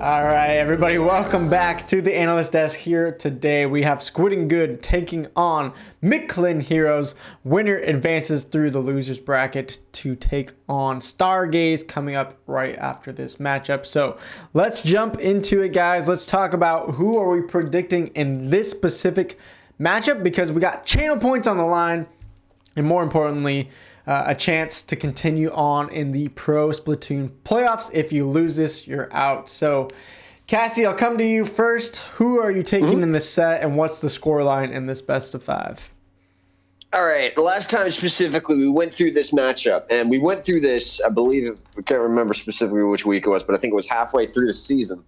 All right, everybody, welcome back to the Analyst Desk. Here today we have Squidding Good taking on Mictlan Heroes. Winner advances through the losers bracket to take on Stargaze coming up right after this matchup. So let's jump into it, guys. Let's talk about who are we predicting in this specific matchup, because we got channel points on the line, and more importantly, a chance to continue on in the Pro Splatoon playoffs. If you lose this, you're out. So, Cassie, I'll come to you first. Who are you taking in this set, and what's the scoreline in this best of 5? All right. The last time specifically, we went through this matchup, and we went through this, I believe, I can't remember specifically which week it was, but I think it was halfway through the season.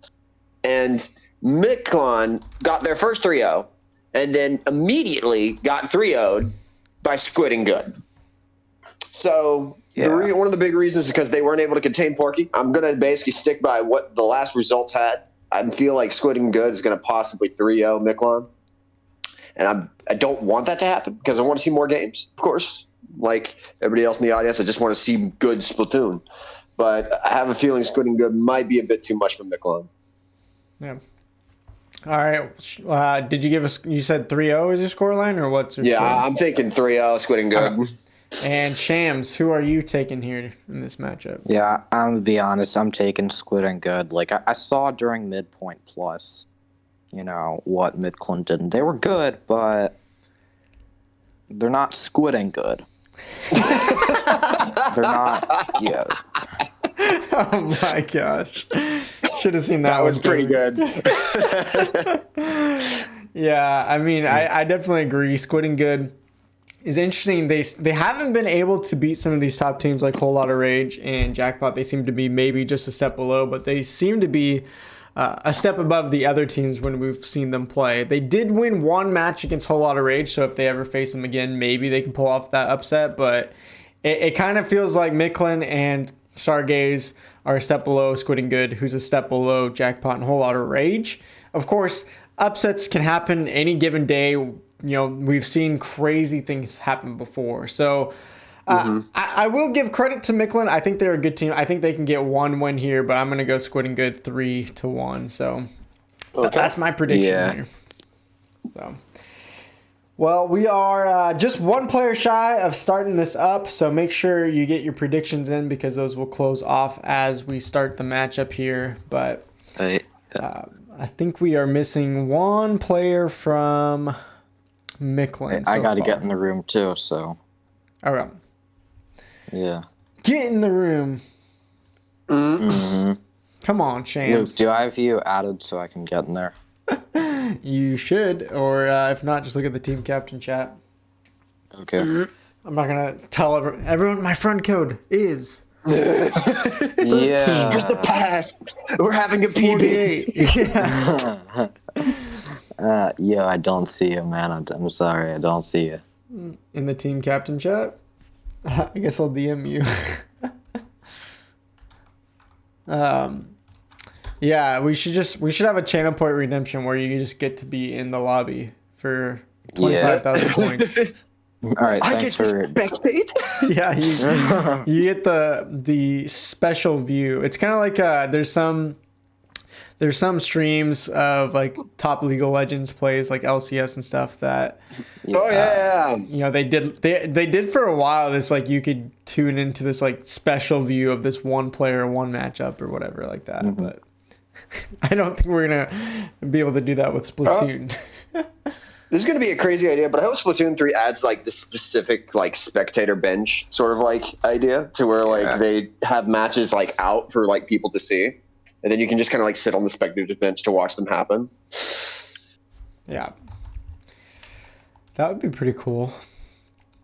And Mictlan got their first 3-0, and then immediately got 3-0'd by Squidding Good. So one of the big reasons is because they weren't able to contain Porky. I'm going to basically stick by what the last results had. I feel like Squidding Good is going to possibly 3-0 Mictlan. And I don't want that to happen because I want to see more games, of course. Like everybody else in the audience, I just want to see good Splatoon. But I have a feeling Squidding Good might be a bit too much for Mictlan. Yeah. All right. Did you give us, you said 3-0 is your scoreline, or what's your scoreline? I'm taking 3-0 Squidding Good. And Shams, who are you taking here in this matchup? Yeah, I'm going to be honest. I'm taking Squidding Good. Like, I saw during Midpoint Plus, what Mictlan did. They were good, but they're not Squidding Good. They're not, yeah. Oh, my gosh. Should have seen that. That was pretty good. Yeah, I mean, I definitely agree. Squidding Good is interesting. They haven't been able to beat some of these top teams like Whole Lotta Rage and Jackpot. They seem to be maybe just a step below, but they seem to be a step above the other teams when we've seen them play. They did win one match against Whole Lotta Rage, so if they ever face them again, maybe they can pull off that upset, but it kind of feels like Mictlan and Stargaze are a step below Squidding Good, who's a step below Jackpot and Whole Lotta Rage. Of course, upsets can happen any given day. We've seen crazy things happen before. So I will give credit to Mictlan. I think they're a good team. I think they can get one win here, but I'm going to go Squidding Good 3-1. So that's my prediction here. So, well, we are just one player shy of starting this up. So make sure you get your predictions in, because those will close off as we start the matchup here. But I think we are missing one player from Mictlan. I got to get in the room too, so. All right. Yeah. Get in the room. Mm-hmm. Come on, Shams. Luke, do I have you added so I can get in there? You should, or if not, just look at the team captain chat. Okay. I'm not going to tell everyone my friend code is. Yeah. Here's the pass. We're having a PB. Yeah. I don't see you, man. I'm sorry. I don't see you. In the team captain chat? I guess I'll DM you. Yeah, we should have a channel point redemption where you just get to be in the lobby for 25,000 points. All right, thanks for Yeah, you get the special view. It's kind of like there's some streams of like top League of Legends plays like LCS and stuff that they did for a while. This like you could tune into this like special view of this one player, one matchup or whatever like that. But I don't think we're gonna be able to do that with Splatoon. This is going to be a crazy idea, but I hope Splatoon 3 adds like the specific like spectator bench sort of like idea to where like they have matches like out for like people to see, and then you can just kind of like sit on the spectator bench to watch them happen. Yeah, that would be pretty cool.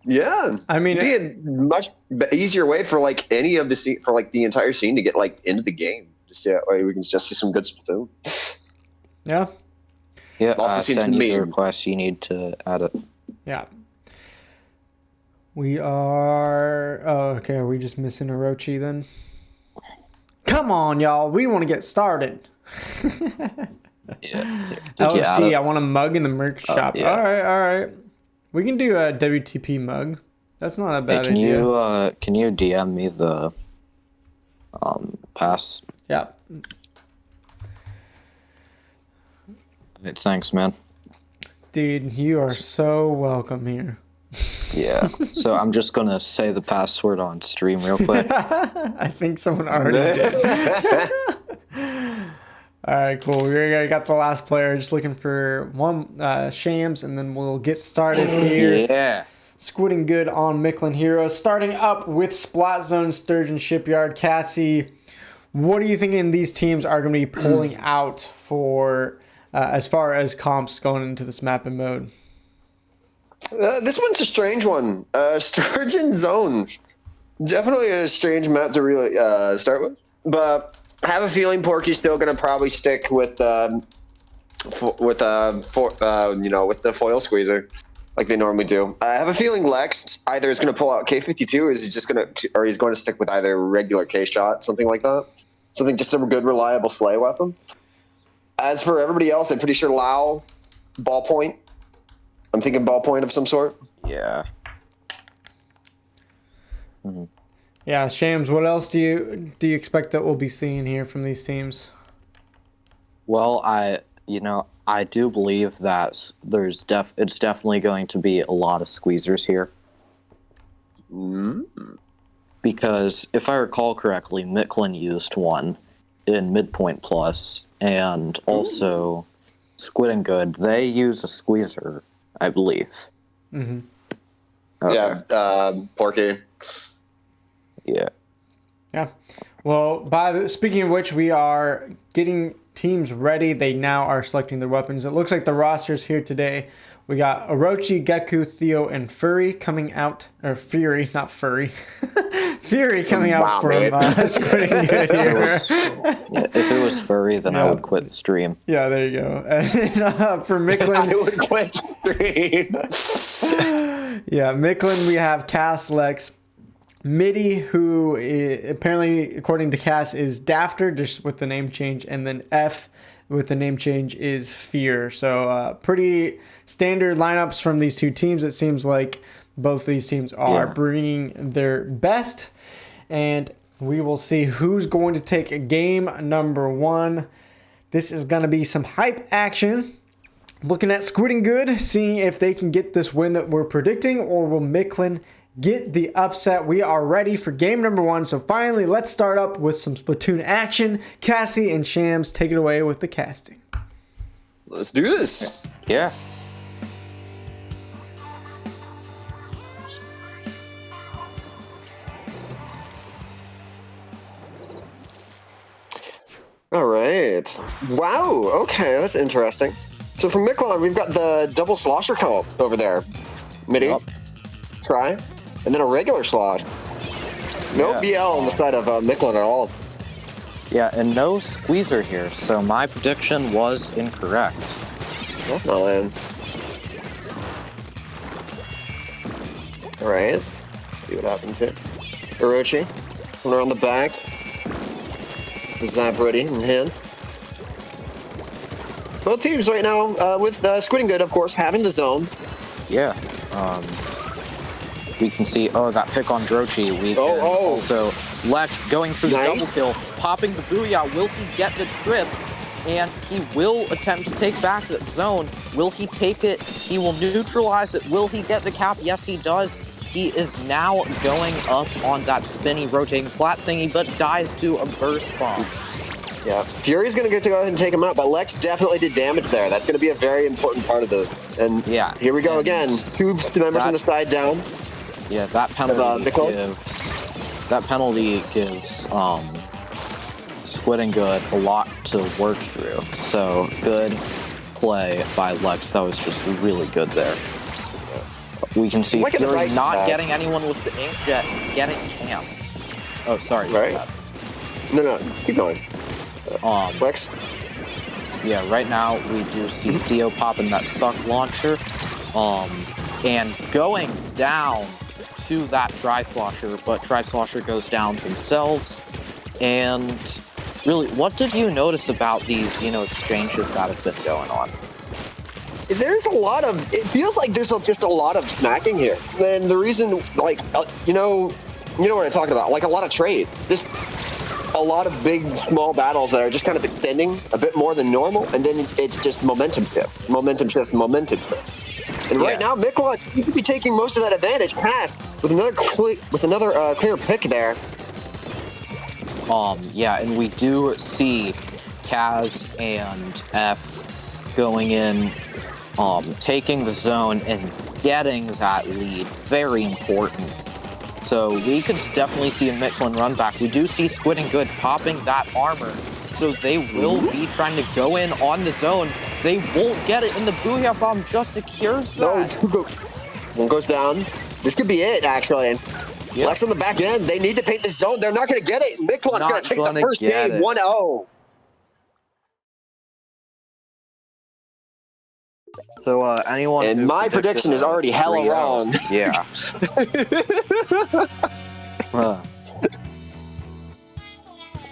Yeah, I mean, it'd be a much easier way for like any of the for like the entire scene to get like into the game. Just yeah, like, we can just see some good Splatoon. Yeah. Yeah, also seems send to you me the request. You need to add it. Yeah. We are... Oh, okay, are we just missing Orochi then? Come on, y'all. We want to get started. Yeah. LFC, I want a mug in the merch shop. Yeah. All right. We can do a WTP mug. That's not a bad idea. Can you DM me the pass? Yeah. Thanks, man. Dude, you are so welcome here. Yeah. So I'm just gonna say the password on stream real quick. I think someone already did. All right, cool. We already got the last player. Just looking for one Shams, and then we'll get started here. Yeah. Squidding good on Mictlan Heroes. Starting up with Splat Zone, Sturgeon Shipyard. Cassie, what are you thinking these teams are going to be pulling out for as far as comps going into this map and mode? This one's a strange one. Sturgeon Zones. Definitely a strange map to really start with. But I have a feeling Porky's still going to probably stick with the foil squeezer like they normally do. I have a feeling Lex either is going to pull out K52 or he's going to stick with either regular K shot, something like that. Something just a good, reliable sleigh weapon. As for everybody else, I'm pretty sure Lau, ballpoint. I'm thinking ballpoint of some sort. Yeah. Yeah, Shams, what else do you expect that we'll be seeing here from these teams? Well, I do believe that it's definitely going to be a lot of squeezers here. Because if I recall correctly, Mictlan used one in Midpoint Plus, and also Squidding Good, they use a squeezer, I believe. Mm-hmm. Okay. Yeah, Porky. Yeah. Yeah. Well, speaking of which, we are getting teams ready. They now are selecting their weapons. It looks like the rosters here today. We got Orochi, Geku, Theo, and Fury coming out. Or Fury, not Furry. Fury coming out from Squidding Good here. If it was Furry, then I would quit the stream. Yeah, there you go. And for Mictlan, I would quit stream. Yeah, Mictlan, we have Cass, Lex, Midi, who apparently, according to Cass, is Dafter, just with the name change, and then F with the name change is Fear. So pretty standard lineups from these two teams. It seems like both these teams are bringing their best, and we will see who's going to take game number one. This is going to be some hype action. Looking at Squidding Good, seeing if they can get this win that we're predicting, or will Mictlan get the upset. We are ready for game number one. So finally, let's start up with some Splatoon action. Cassie and Shams, take it away with the casting. Let's do this. Yeah. All right. Wow. Okay, that's interesting. So from Mictlan, we've got the double slosher comp over there. Midi, try, and then a regular slosh. No BL on the side of Mictlan at all. Yeah, and no squeezer here, so my prediction was incorrect. That's not in. All right. See what happens here. Orochi, one around the back. The Zap ready in hand. Both teams right now, with Squidding Good, of course, having the zone. Yeah. We can see, that pick on Drochi. We can also, Lex going for the double kill, popping the Booyah. Will he get the trip? And he will attempt to take back that zone. Will he take it? He will neutralize it. Will he get the cap? Yes, he does. He is now going up on that spinny rotating flat thingy, but dies to a burst bomb. Yeah, Fury's going to get to go ahead and take him out, but Lex definitely did damage there. That's going to be a very important part of this. And here we go again. Two members on the side down. Yeah, that penalty gives Squidding Good a lot to work through. So good play by Lex. That was just really good there. We can see Fury not getting anyone with the inkjet getting camped. Oh, sorry. Right. No, keep going. Lex? Yeah, right now we do see Theo popping that suck launcher. And going down to that Tri-Slosher, but Tri-Slosher goes down themselves. And really, what did you notice about these, exchanges that have been going on? There's a lot of, it feels like there's just a lot of smacking here. And the reason, you know what I'm talking about, like a lot of trade. Just a lot of big, small battles that are just kind of extending a bit more than normal, and then it's just momentum shift. And right now, Mictlan, he could be taking most of that advantage past with another clear pick there. Yeah, and we do see Kaz and F going in, taking the zone and getting that lead. Very important. So we could definitely see a Mictlan run back. We do see Squidding Good popping that armor. So they will be trying to go in on the zone. They won't get it, and the Booyah Bomb just secures that. One goes down. This could be it, actually. Yep. Lex on the back end. They need to paint this zone. They're not going to get it. Mictlan's going to take the first game 1-0. So anyone? And my prediction is already hella wrong. Yeah.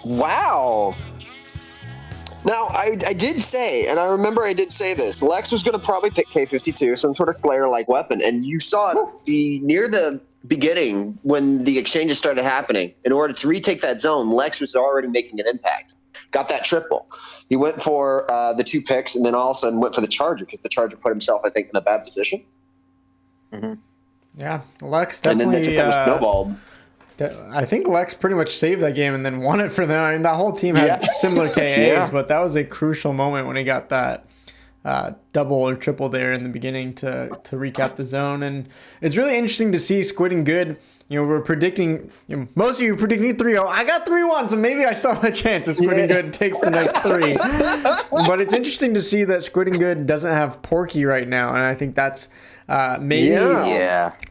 Wow. Now, I did say, and I remember I did say this, Lex was going to probably pick K-52, some sort of flare-like weapon, and you saw near the beginning when the exchanges started happening, in order to retake that zone, Lex was already making an impact. Got that triple. He went for the 2 picks, and then all of a sudden went for the Charger, because the Charger put himself, I think, in a bad position. Mm-hmm. Yeah, Lex definitely... And then they took the snowball. I think Lex pretty much saved that game and then won it for them. I mean, that whole team had similar KAs, but that was a crucial moment when he got that double or triple there in the beginning to recap the zone. And it's really interesting to see Squidding Good. You know, we're predicting, most of you are predicting 3-0. I got 3-1, so maybe I still have a chance if Squidding Good takes the next 3. But it's interesting to see that Squidding Good doesn't have Porky right now, and I think that's maybe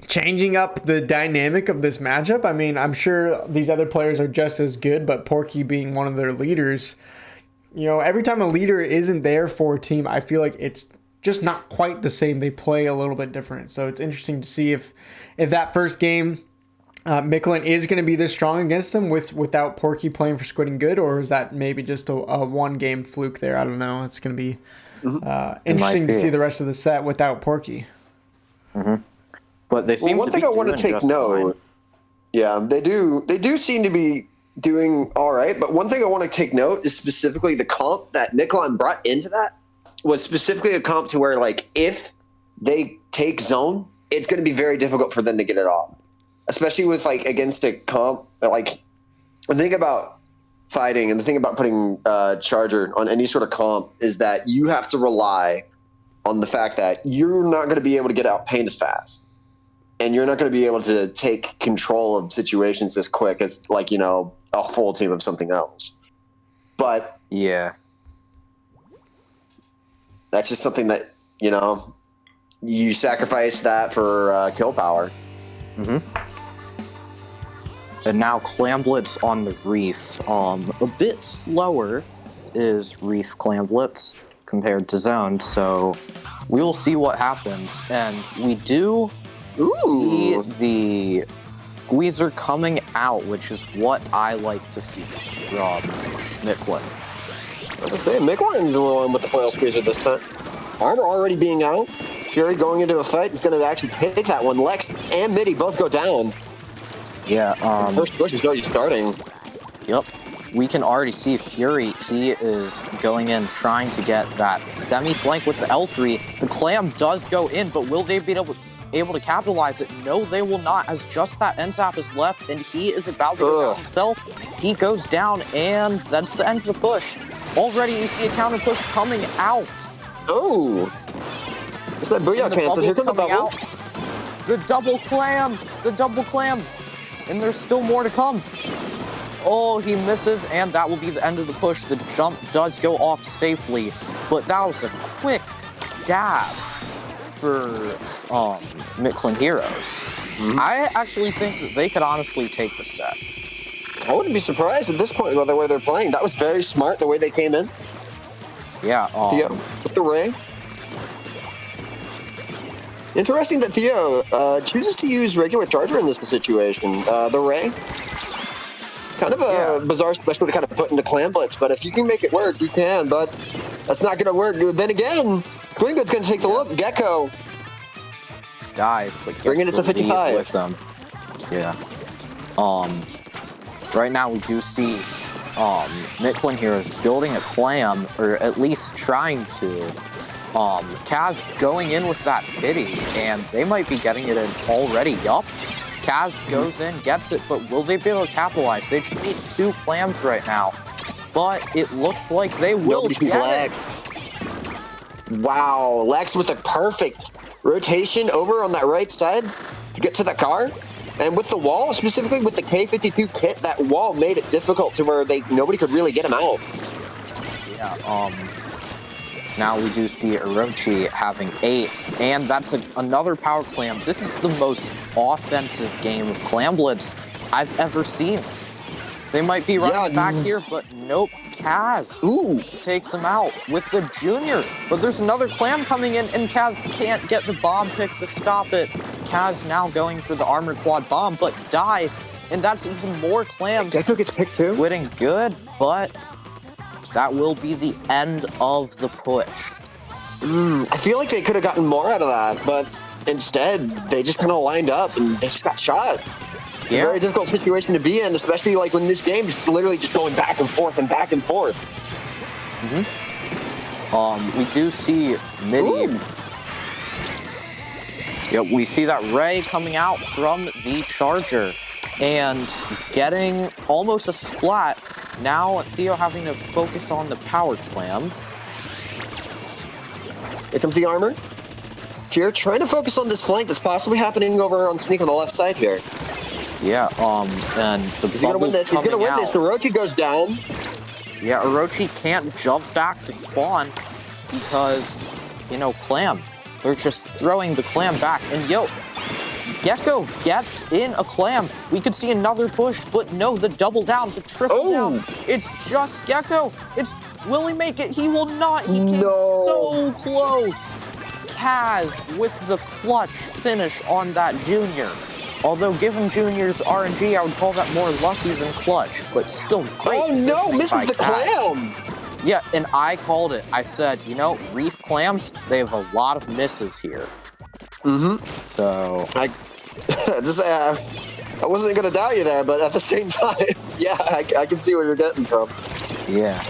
changing up the dynamic of this matchup. I mean, I'm sure these other players are just as good, but Porky being one of their leaders, every time a leader isn't there for a team, I feel like it's just not quite the same. They play a little bit different. So it's interesting to see if that first game, Mictlan is going to be this strong against them without Porky playing for Squidding Good, or is that maybe just a one-game fluke there? I don't know. It's going to be interesting to see the rest of the set without Porky. Mm-hmm. But they seem one thing I want to take note. Yeah, they do seem to be doing all right. But one thing I want to take note is specifically the comp that Mictlan brought into that was specifically a comp to where, like, if they take zone, it's going to be very difficult for them to get it off, especially with against a comp. Like, the thing about fighting and the thing about putting Charger on any sort of comp is that you have to rely on the fact that you're not going to be able to get out paint as fast, and you're not going to be able to take control of situations as quick as a full team of something else. But that's just something that you sacrifice that for kill power. Mm-hmm. And now Clamblitz on the Reef. A bit slower is Reef Clamblitz compared to Zone, so we will see what happens. And we do see the Squeezer coming out, which is what I like to see from Mictlan. Mictlan's the one with the foil Squeezer this time. Armor already being out. Fury going into a fight is going to actually take that one. Lex and Mitty both go down. Yeah. First push is already starting. Yep. We can already see Fury. He is going in, trying to get that semi-flank with the L3. The Clam does go in, but will they be able to capitalize it? No, they will not, as just that end tap is left, and he is about to go down himself. He goes down, and that's the end of the push. Already, you see a counter push coming out. Oh! It's that Booyah cancel. Here comes the bubble. Out. The double clam! The double clam! And there's still more to come. Oh, he misses, and that will be the end of the push. The jump does go off safely, but that was a quick stab for Mictlan Heroes. Mm-hmm. I actually think that they could honestly take the set. I wouldn't be surprised at this point by the way they're playing. That was very smart, the way they came in. Yeah. Theo with the Ray. Interesting that Theo chooses to use regular Charger in this situation. The Ray. Kind of a bizarre special to kind of put into Clamblitz, but if you can make it work, you can, but that's not going to work. Then again, Gringo's going to take the look. Gecko. Dive, but bringing it to 55. With them. Yeah. Right now we do see Mictlan here is building a clam, or at least trying to. Kaz going in with that pity, and they might be getting it in already. Yup. Kaz goes in, gets it, but will they be able to capitalize? They just need 2 clams right now. But it looks like they will get it. Wow, Lex with a perfect rotation over on that right side to get to the car. And with the wall, specifically with the K52 kit, that wall made it difficult to where nobody could really get him out. Yeah, now we do see Orochi having 8, and that's another power clam. This is the most offensive game of Clam Blitz I've ever seen. They might be running back here, but nope. Kaz takes him out with the junior. But there's another clam coming in, and Kaz can't get the bomb pick to stop it. Kaz now going for the armored quad bomb, but dies. And that's even more clams. Gecko gets picked too? Squidding good, but that will be the end of the push. I feel like they could have gotten more out of that, but instead, they just kind of lined up and they just got shot. Yeah. Very difficult situation to be in, especially like when this game is literally just going back and forth and back and forth. We do see Midi. Yeah, we see that Ray coming out from the charger and getting almost a splat. Now Theo having to focus on the power clam. Here comes the armor. Here, trying to focus on this flank that's possibly happening over on Sneak on the left side here. Yeah, and the He's gonna win this. He's gonna win this. Orochi goes down. Yeah, Orochi can't jump back to spawn because, clam. They're just throwing the clam back. And Gecko gets in a clam. We could see another push, but no, the double down, the triple down. It's just Gecko. Will he make it? He will not. He came so close. Kaz with the clutch finish on that junior. Although, given Junior's RNG, I would call that more lucky than clutch, but still great. Oh no, misses the clam! Yeah, and I called it. I said, reef clams, they have a lot of misses here. So... I wasn't going to doubt you there, but at the same time, yeah, I can see where you're getting from. Yeah.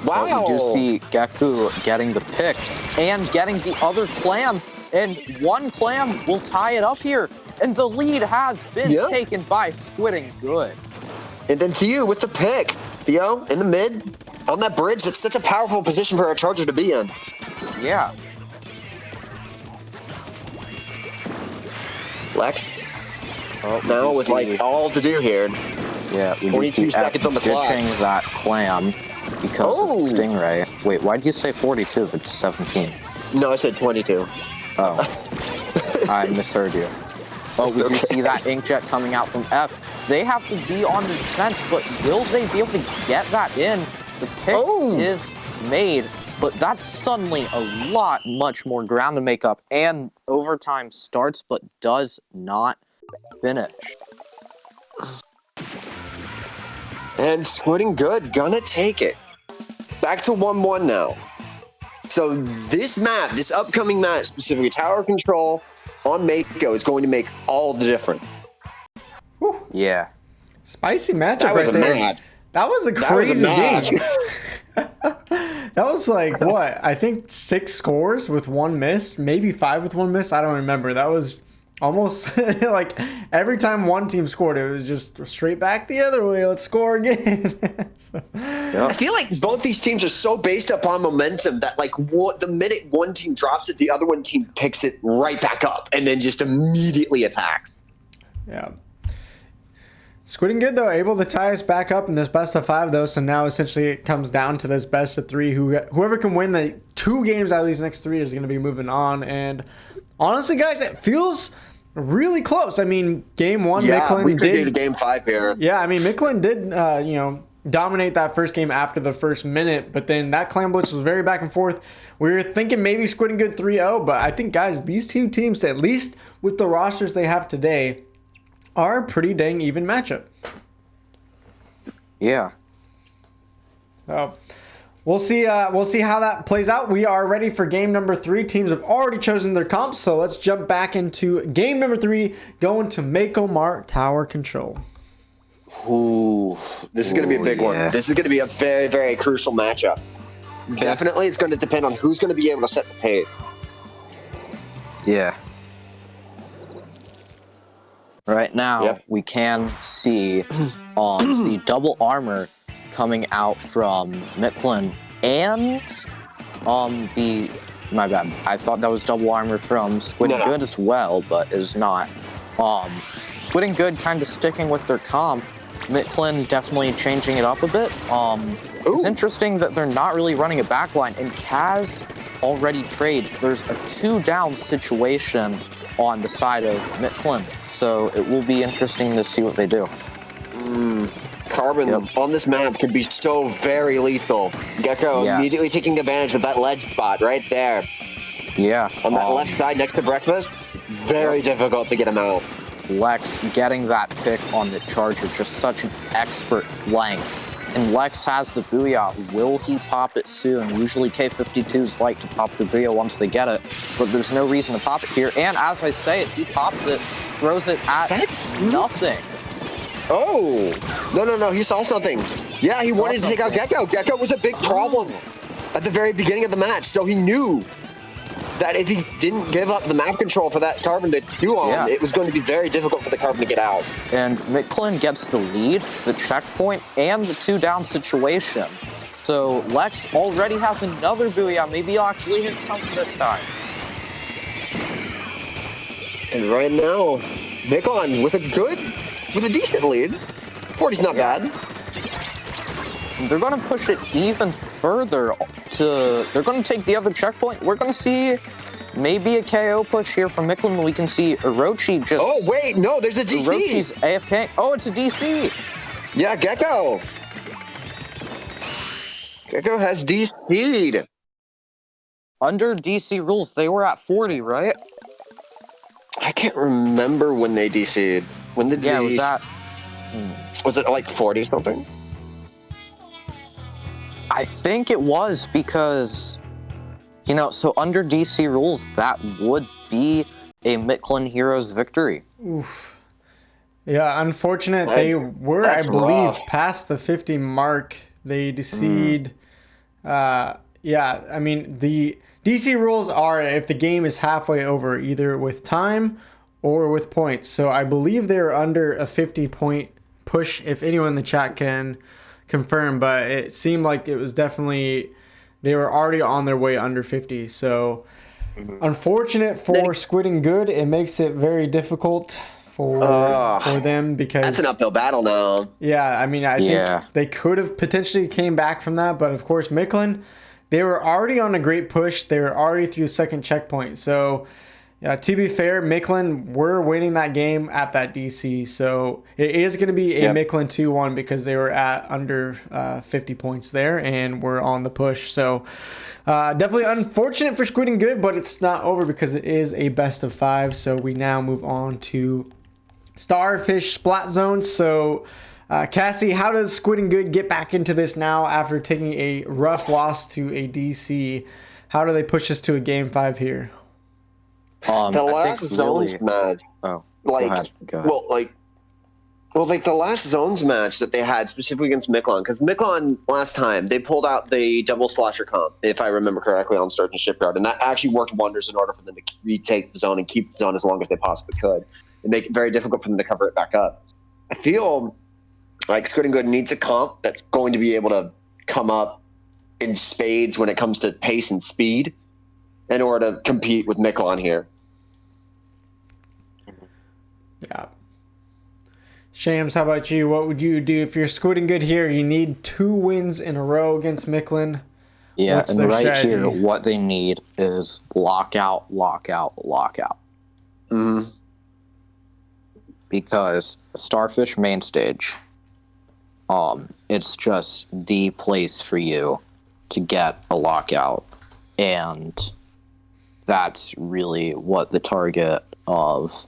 Wow! You do see Geku getting the pick and getting the other clam. And one clam will tie it up here. And the lead has been taken by Squidding good. And then Theo with the pick. Theo in the mid on that bridge. That's such a powerful position for a charger to be in. Yeah. Lex. Now with all to do here. Yeah, we 42 seconds on the clock. Ditching that clam because of Stingray. Wait, why did you say 42? It's 17. No, I said 22. Oh, I misheard you. Oh, we do see that inkjet coming out from F. They have to be on the defense, but will they be able to get that in? The pick is made, but that's suddenly much more ground to make up. And overtime starts, but does not finish. And Squidding good, gonna take it. Back to 1-1 now. So this map, this upcoming match, specifically tower control on Mako, is going to make all the difference. Whew. Yeah. Spicy matchup That was right a there. match. That was a crazy match. game. That was like, what? I think 6 scores with 1 miss, maybe 5 with 1 miss. I don't remember. That was almost like every time one team scored, it was just straight back the other way. Let's score again. I feel like both these teams are so based upon momentum that the minute one team drops it, the other one team picks it right back up and then just immediately attacks. Yeah. Squidding good, though, able to tie us back up in this best of 5, though. So now essentially it comes down to this best of 3. Whoever can win the 2 games out of these next 3 is going to be moving on. And honestly, guys, it feels really close. I mean, game 1, Mictlan we could did. do the game 5 here. Yeah, I mean, Mictlan did, dominate that first game after the first minute. But then that Clam Blitz was very back and forth. We were thinking maybe Squidding good 3-0. But I think, guys, these 2 teams, at least with the rosters they have today, are a pretty dang even matchup. Yeah. So we'll see how that plays out. We are ready for game number 3. Teams have already chosen their comps, so let's jump back into game number 3, going to Mako Mart Tower Control. Ooh, this is going to be a big one. yeah. This is going to be a very, very crucial matchup. Definitely, it's going to depend on who's going to be able to set the pace. Yeah. Right now, Yep. we can see the double armor coming out from Mictlan and my bad. I thought that was double armor from Squidding No. Good as well, but it is not. Squidding Good kind of sticking with their comp. Mictlan definitely changing it up a bit. It's interesting that they're not really running a backline, and Kaz already trades. There's a 2-down situation on the side of Mictlan, so it will be interesting to see what they do. Carbon on this map could be so very lethal. Gecko immediately taking advantage of that ledge spot right there. Yeah. On that left side next to Breakfast, very difficult to get him out. Lex getting that pick on the Charger, just such an expert flank. And Lex has the Booyah. Will he pop it soon? Usually K-52s like to pop the Booyah once they get it, but there's no reason to pop it here. And as I say it, he pops it, throws it at nothing. Oh! No, he saw something. Yeah, he wanted to take out Gecko. Gecko was a big problem at the very beginning of the match, so he knew that if he didn't give up the map control for that Carbon to do on, it was going to be very difficult for the Carbon to get out. And Mictlan gets the lead, the checkpoint, and the 2-down situation. So Lex already has another Booyah. Maybe he'll actually hit something this time. And right now, Mictlan with a decent lead. 40's not bad. They're going to push it even further they're going to take the other checkpoint. We're going to see maybe a KO push here from Mictlan. We can see Orochi just... Oh, wait, no, there's a DC. Orochi's AFK. Oh, it's a DC. Yeah, Gecko. Gecko has DC'd. Under DC rules, they were at 40, right? I can't remember when they DC'd. When did Yeah, they... was that... Was it like 40 something? I think it was because, so under DC rules, that would be a Mictlan Heroes victory. Oof. Yeah, unfortunate. They were, I believe, rough. past the 50 mark. They DC'd. I mean, the DC rules are if the game is halfway over, either with time or with points. So I believe they're under a 50-point push, if anyone in the chat can confirm, but it seemed like it was definitely, they were already on their way under 50. So unfortunate for Squidding Good. It makes it very difficult for them because that's an uphill battle now. Yeah, I mean, I think they could have potentially came back from that, but of course Mictlan, they were already on a great push. They were already through second checkpoint. So to be fair, Mictlan were winning that game at that DC. So it is going to be a Mictlan 2-1 because they were at under 50 points there and were on the push. So definitely unfortunate for Squidding Good, but it's not over because it is a best of 5. So we now move on to Starfish Splat Zone. So Cassie, how does Squidding Good get back into this now after taking a rough loss to a DC? How do they push us to a game 5 here? The last zones match. Oh, go ahead. The last zones match that they had specifically against Mictlan, because Mictlan last time they pulled out the double slasher comp, if I remember correctly, on Search and Shipyard, and that actually worked wonders in order for them to retake the zone and keep the zone as long as they possibly could, and make it very difficult for them to cover it back up. I feel like Squidding Good needs a comp that's going to be able to come up in spades when it comes to pace and speed in order to compete with Mictlan here. Yeah. Shams, how about you? What would you do if you're Squidding Good here? You need 2 wins in a row against Mictlan. Yeah, What's and their right strategy? here, what they need is lockout. Mm-hmm. Because Starfish main stage, it's just the place for you to get a lockout, and that's really what the target of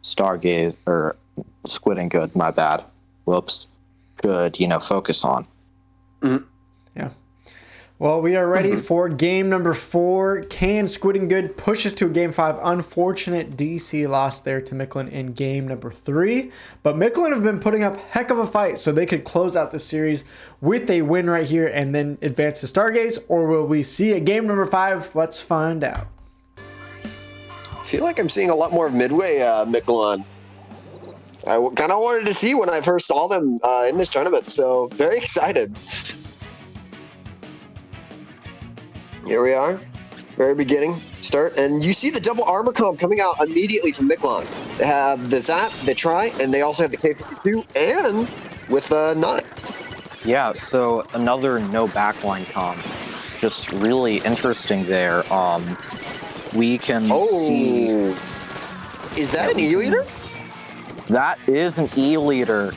Stargaze or Squidding Good, my bad, could focus on. Mm-hmm. Yeah. Well, we are ready for game number 4. Can Squidding Good push us to a game 5? Unfortunate DC lost there to Mictlan in game number 3. But Mictlan have been putting up heck of a fight, so they could close out the series with a win right here and then advance to Stargaze. Or will we see a game number 5? Let's find out. I feel like I'm seeing a lot more of Midway Mictlan. I kind of wanted to see when I first saw them in this tournament, so very excited. Here we are, very beginning, start, and you see the double armor comp coming out immediately from Mictlan. They have the Zap, the Try, and they also have the K52, and with Nut. Yeah, so another no backline comp. Just really interesting there. We can see... Is that an E-leader? That is an E-leader.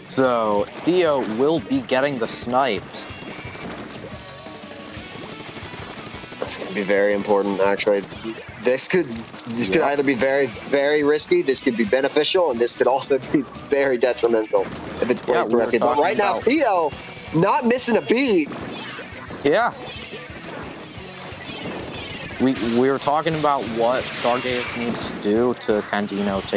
So Theo will be getting the snipes. That's going to be very important, actually. This could either be very, very risky, this could be beneficial, and this could also be very detrimental if it's played correctly. But right now, Theo not missing a beat. Yeah. We were talking about what Stargaze needs to do to kind of,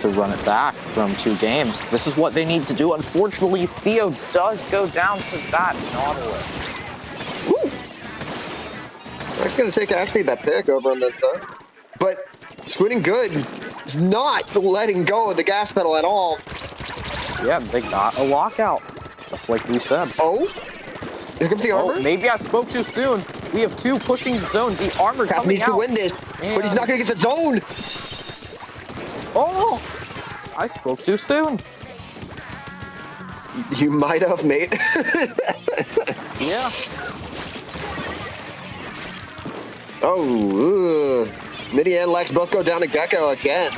to run it back from 2 games. This is what they need to do. Unfortunately, Theo does go down to that Nautilus. Woo! That's going to take actually that pick over on that side. But Squidding Good is not letting go of the gas pedal at all. Yeah, they got a lockout, just like we said. Oh, here comes the armor. Maybe I spoke too soon. We have 2 pushing the zone. The armor Cass coming needs out. to win this, but he's not going to get the zone. Oh, I spoke too soon. You might have, mate. Yeah. Oh, Midi and Lex both go down to Gecko again.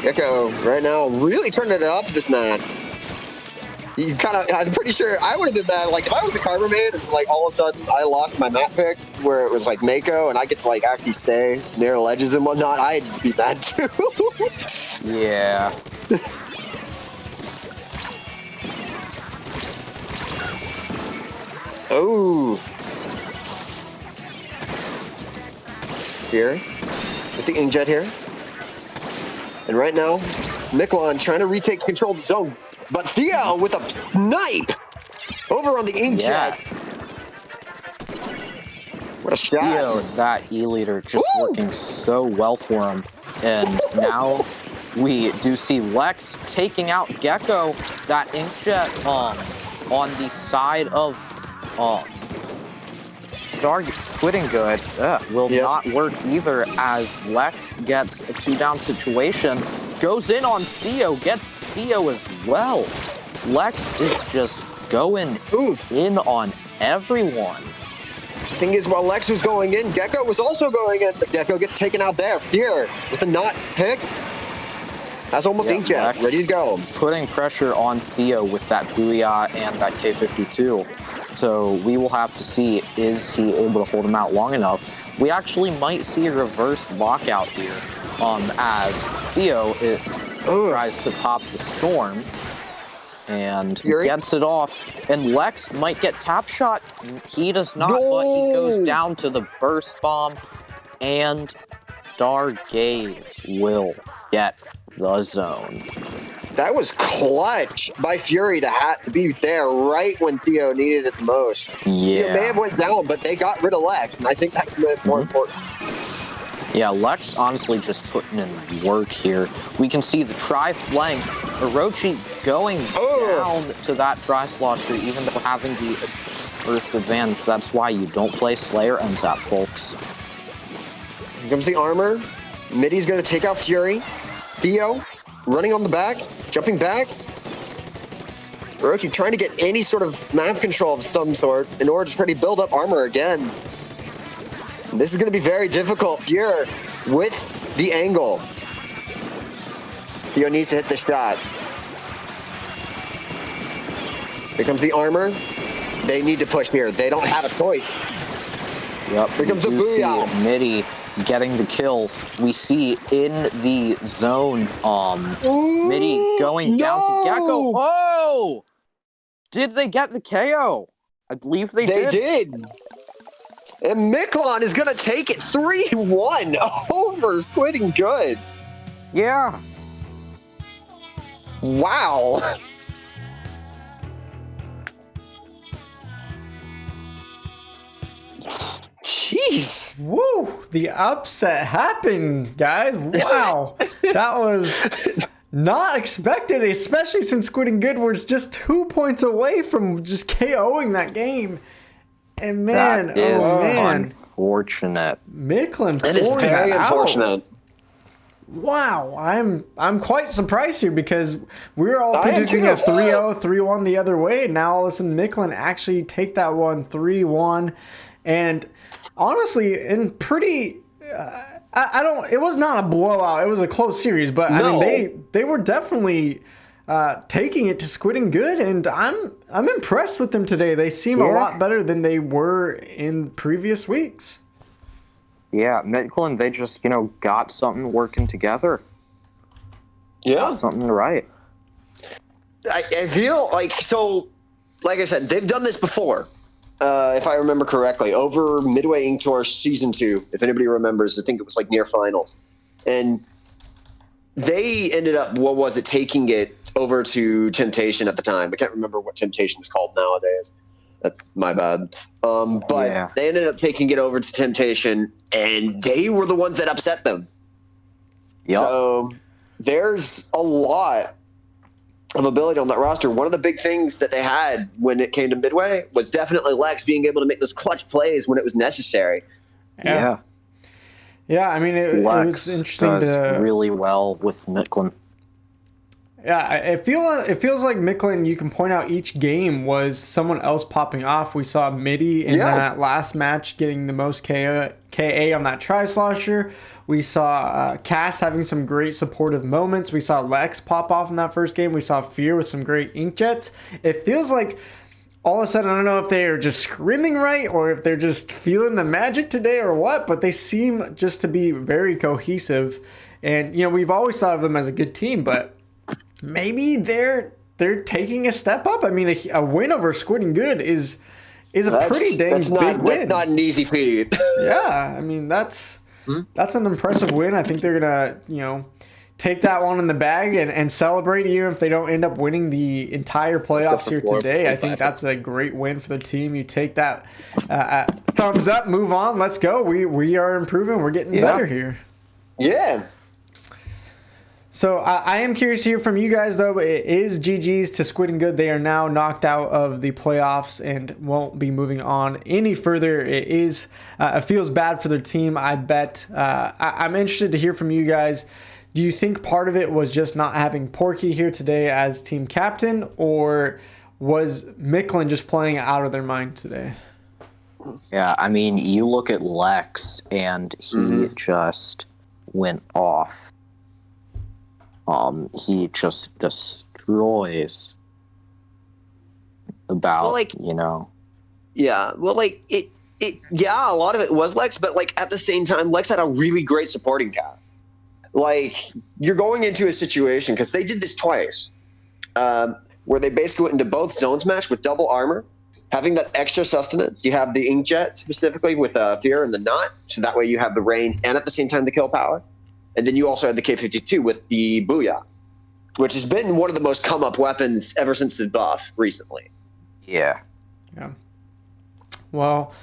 Gecko, right now, really turning it up this man. You I'm pretty sure I would have did that. Like, if I was a Carver main and, like, all of a sudden I lost my map pick where it was, like, Mako and I get to, like, actually stay near ledges and whatnot, I'd be mad too. Yeah. Oh. Here, with the Inkjet here. And right now, Mictlan trying to retake control of the zone. But Theo with a snipe over on the Inkjet. Yeah. What a shot. Theo, that E-leader, just working so well for him. And now we do see Lex taking out Gecko. That Inkjet on the side of Squidding Good will not work either, as Lex gets a 2-down situation, goes in on Theo, gets Theo as well. Lex is just going in on everyone. The thing is, while Lex was going in, Gecko was also going in, but Gecko gets taken out there. Here, with a not pick. That's almost Inkjet, ready to go. Putting pressure on Theo with that Booyah and that K52. So we will have to see, is he able to hold him out long enough? We actually might see a reverse lockout here, as Theo tries to pop the Storm and gets it off. And Lex might get tap shot. He does not, but he goes down to the burst bomb, and Stargaze will get the zone. That was clutch by Fury to be there right when Theo needed it the most. Yeah. Theo may have went down, but they got rid of Lex, and I think that's more important. Yeah, Lex honestly just putting in work here. We can see the tri-flank. Orochi going down to that tri-slosher, even though having the first advantage. That's why you don't play Slayer and Zap, folks. Here comes the armor. Midi's going to take out Fury. Theo running on the back, jumping back. Orochi trying to get any sort of map control of some sort in order to try to build up armor again. And this is going to be very difficult here with the angle. Theo needs to hit the shot. Here comes the armor. They need to push here. They don't have a choice. Yep. Here comes the Booyah. Midi getting the kill. We see in the zone, Midi going down to Gecko. Oh! Did they get the KO? I believe they They did. did. And Mictlan is going to take it 3-1 over Squidding Good. Yeah. Wow. Jeez. Woo! The upset happened, guys. Wow. That was not expected, especially since Squidding Good was just 2 points away from just KOing that game. And man, That is man. unfortunate. Mictlan It is pouring very that out. unfortunate. Wow, I'm quite surprised here because we were all I am predicting too. a 3-0, 3-1 the other way. Now all of a sudden Mictlan actually take that one 3-1, and honestly, in pretty, I don't. It was not a blowout. It was a close series, but I mean they were definitely taking it to Squidding Good, and I'm impressed with them today. They seem a lot better than they were in previous weeks. Yeah, Mictlan, they just, got something working together. Yeah. Got something right. I feel like, so, like I said, they've done this before, if I remember correctly, over Midway Inc. Tour Season 2, if anybody remembers. I think it was like near finals. And they ended up, taking it over to Temptation at the time. I can't remember what Temptation is called nowadays. That's my bad. But they ended up taking it over to Temptation, and they were the ones that upset them. Yep. So there's a lot of ability on that roster. One of the big things that they had when it came to Midway was definitely Lex being able to make those clutch plays when it was necessary. Yeah. Yeah, I mean, it was interesting does really well with Mictlan. Yeah, it feels like Mictlan, you can point out each game was someone else popping off. We saw Mitty in that last match getting the most KA on that Tri-Slosher. We saw Cass having some great supportive moments. We saw Lex pop off in that first game. We saw Fear with some great inkjets. It feels like all of a sudden, I don't know if they are just screaming right or if they're just feeling the magic today or what, but they seem just to be very cohesive. And, we've always thought of them as a good team, but maybe they're taking a step up. I mean, a win over Squidding Good is a pretty dang big win. That's not an easy feat. Yeah, I mean that's an impressive win. I think they're gonna take that one in the bag and celebrate even if they don't end up winning the entire playoffs here today. I think that's a great win for the team. You take that thumbs up, move on, let's go. We are improving. We're getting better here. Yeah. So I am curious to hear from you guys, though. It is GG's to Squidding Good. They are now knocked out of the playoffs and won't be moving on any further. It feels bad for their team, I bet. I'm interested to hear from you guys. Do you think part of it was just not having Porky here today as team captain, or was Mictlan just playing out of their mind today? Yeah, I mean, you look at Lex, and he just went off. He just destroys about, Yeah, well, a lot of it was Lex, but, at the same time, Lex had a really great supporting cast. You're going into a situation, because they did this twice, where they basically went into both zones match with double armor, having that extra sustenance. You have the Inkjet, specifically, with Fear and the Knot, so that way you have the rain and at the same time the kill power. And then you also had the K-52 with the Booyah, which has been one of the most come-up weapons ever since the buff recently. Yeah. Well,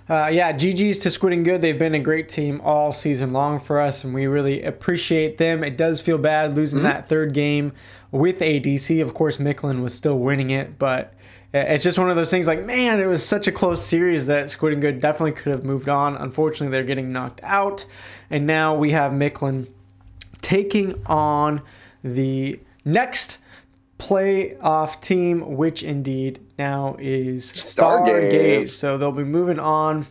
GG's to Squidding Good. They've been a great team all season long for us, and we really appreciate them. It does feel bad losing that third game with ADC. Of course, Mictlan was still winning it, but it's just one of those things man, it was such a close series that Squidding Good definitely could have moved on. Unfortunately, they're getting knocked out, and now we have Mictlan taking on the next playoff team, which indeed now is Stargaze. So they'll be moving on.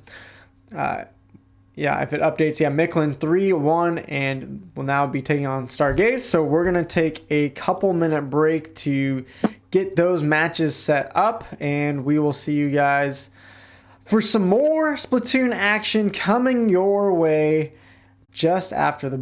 If it updates, Mictlan 3-1 and will now be taking on Stargaze. So we're going to take a couple minute break to get those matches set up, and we will see you guys for some more Splatoon action coming your way just after the